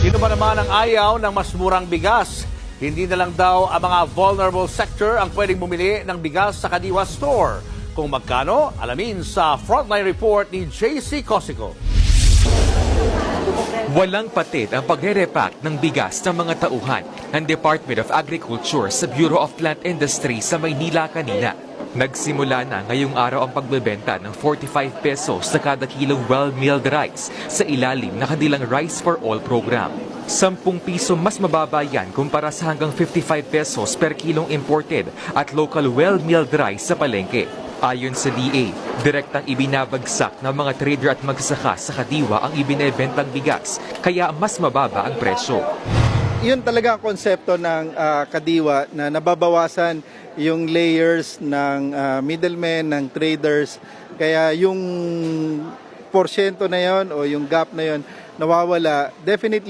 Sino ba naman ang ayaw ng mas murang bigas? Hindi na lang daw ang mga vulnerable sector ang pwedeng bumili ng bigas sa Kadiwa Store. Kung magkano, alamin sa Frontline Report ni JC Cosico. Walang patid ang pagre-repack ng bigas ng mga tauhan ng Department of Agriculture sa Bureau of Plant Industry sa Maynila kanina. Nagsimula na ngayong araw ang pagbebenta ng 45 pesos sa kada kilong well-milled rice sa ilalim na kanilang Rice for All program. 10 piso mas mababa yan kumpara sa hanggang 55 pesos per kilong imported at local well-milled rice sa palengke. Ayon sa DA, direktang ibinabagsak ng mga trader at magsasaka sa Kadiwa ang ibinebentang bigas, kaya mas mababa ang presyo. Yun talaga ang konsepto ng Kadiwa na nababawasan yung layers ng middlemen, ng traders. Kaya yung porsyento na yon o yung gap na yon nawawala. Definitely